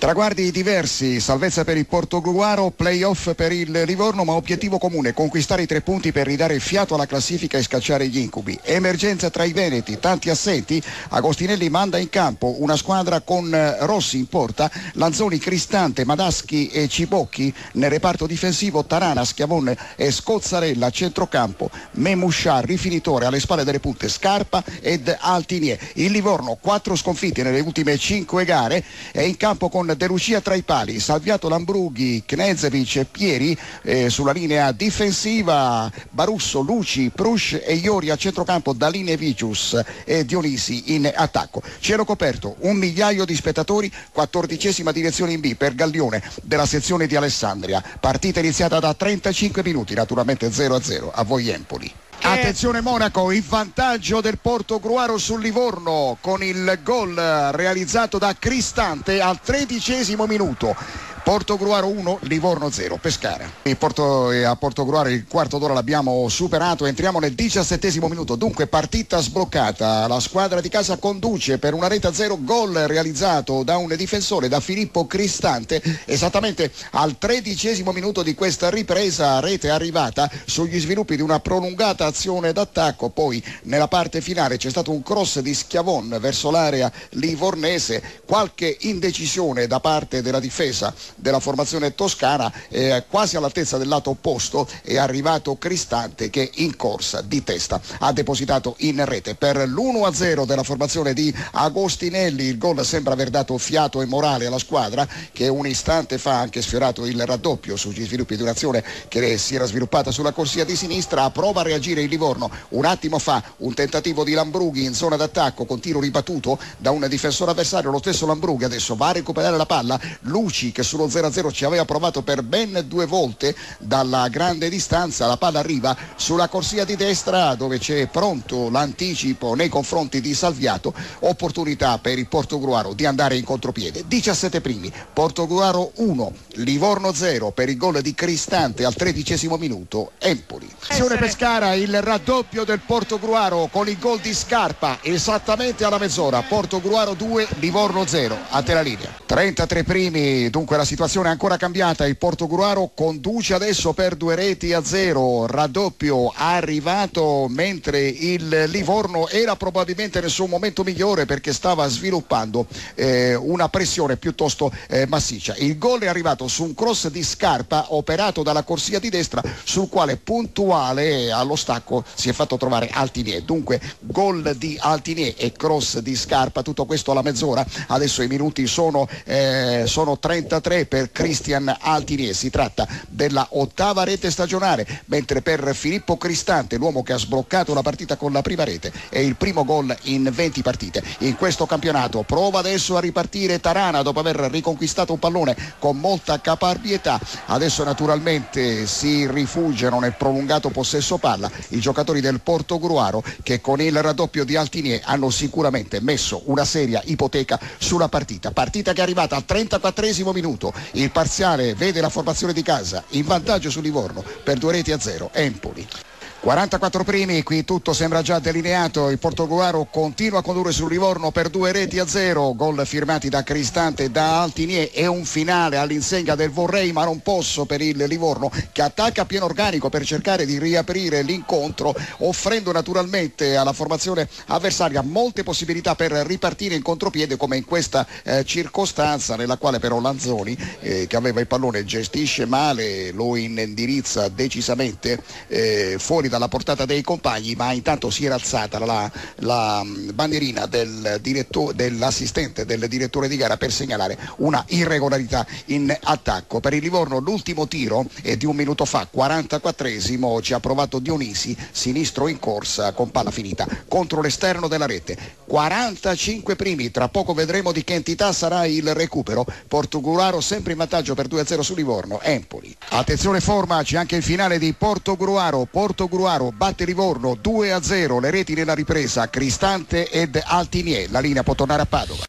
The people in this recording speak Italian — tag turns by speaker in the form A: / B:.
A: Traguardi diversi, salvezza per il Portogruaro, play-off per il Livorno, ma obiettivo comune, conquistare i 3 punti per ridare fiato alla classifica e scacciare gli incubi. Emergenza tra i veneti, tanti assenti, Agostinelli manda in campo una squadra con Rossi in porta, Lanzoni, Cristante, Madaschi e Cibocchi, nel reparto difensivo Tarana, Schiavone e Scozzarella a centrocampo, Memuscià, rifinitore alle spalle delle punte Scarpa ed Altinier. Il Livorno 4 sconfitte nelle ultime 5 gare, è in campo con De Lucia tra i pali, Salviato, Lambrughi, Knezevic e Pieri, sulla linea difensiva Barusso, Luci, Prush e Iori a centrocampo, Dalini e Vicius e Dionisi in attacco. Cielo coperto, 1 migliaio di spettatori, 14ª direzione in B per Gallione della sezione di Alessandria, partita iniziata da 35 minuti, naturalmente 0-0, a voi Empoli. Attenzione Monaco, il vantaggio del Portogruaro sul Livorno con il gol realizzato da Cristante al 13° minuto. Portogruaro 1, Livorno 0, Pescara. A Portogruaro il quarto d'ora l'abbiamo superato, entriamo nel 17° minuto, dunque partita sbloccata, la squadra di casa conduce per una rete a 0, gol realizzato da un difensore, da Filippo Cristante, esattamente al 13° minuto di questa ripresa, rete arrivata sugli sviluppi di una prolungata azione d'attacco, poi nella parte finale c'è stato un cross di Schiavon verso l'area livornese, qualche indecisione da parte della difesa della formazione toscana, quasi all'altezza del lato opposto è arrivato Cristante che in corsa di testa ha depositato in rete per l'1-0 della formazione di Agostinelli. Il gol sembra aver dato fiato e morale alla squadra che un istante fa ha anche sfiorato il raddoppio sugli sviluppi di un'azione che si era sviluppata sulla corsia di sinistra. Prova a reagire il Livorno un attimo fa, un tentativo di Lambrughi in zona d'attacco con tiro ribattuto da un difensore avversario, lo stesso Lambrughi adesso va a recuperare la palla, Luci che sullo 0-0 ci aveva provato per ben 2 volte dalla grande distanza, la palla arriva sulla corsia di destra dove c'è pronto l'anticipo nei confronti di Salviato, opportunità per il Portogruaro di andare in contropiede. 17 primi, Portogruaro 1, Livorno 0 per il gol di Cristante al 13° minuto, Empoli. Azione Pescara, il raddoppio del Portogruaro con il gol di Scarpa esattamente alla mezz'ora, Portogruaro 2, Livorno 0, a te la linea. 33 primi, dunque la situazione è ancora cambiata, il Portogruaro conduce adesso per 2-0, raddoppio arrivato mentre il Livorno era probabilmente nel suo momento migliore perché stava sviluppando una pressione piuttosto massiccia. Il gol è arrivato su un cross di Scarpa operato dalla corsia di destra sul quale puntuale allo stacco si è fatto trovare Altinier, dunque gol di Altinier e cross di Scarpa, tutto questo alla mezz'ora. Adesso i minuti sono 33 per Cristian Altinier, si tratta della 8ª rete stagionale, mentre per Filippo Cristante, l'uomo che ha sbloccato la partita con la prima rete, è il primo gol in 20 partite in questo campionato. Prova adesso a ripartire Tarana dopo aver riconquistato un pallone con molta caparbietà, adesso naturalmente si rifugiano nel prolungato possesso palla i giocatori del Portogruaro che con il raddoppio di Altinier hanno sicuramente messo una seria ipoteca sulla partita che è arrivata al 34° minuto. Il parziale vede la formazione di casa in vantaggio su Livorno per 2-0, Empoli. 44 primi, qui tutto sembra già delineato, il Portogruaro continua a condurre sul Livorno per 2-0, gol firmati da Cristante e da Altinier e un finale all'insegna del vorrei ma non posso per il Livorno che attacca a pieno organico per cercare di riaprire l'incontro, offrendo naturalmente alla formazione avversaria molte possibilità per ripartire in contropiede come in questa circostanza nella quale però Lanzoni che aveva il pallone gestisce male, lo indirizza decisamente fuori dalla portata dei compagni, ma intanto si era alzata la bandierina dell'assistente del direttore di gara per segnalare una irregolarità in attacco. Per il Livorno l'ultimo tiro è di un minuto fa, 44esimo, ci ha provato Dionisi, sinistro in corsa con palla finita contro l'esterno della rete. 45 primi, tra poco vedremo di che entità sarà il recupero. Portogruaro sempre in vantaggio per 2-0 su Livorno, Empoli. Attenzione forma, c'è anche il finale di Portogruaro batte Livorno 2-0, le reti nella ripresa Cristante ed Altinier, la linea può tornare a Padova.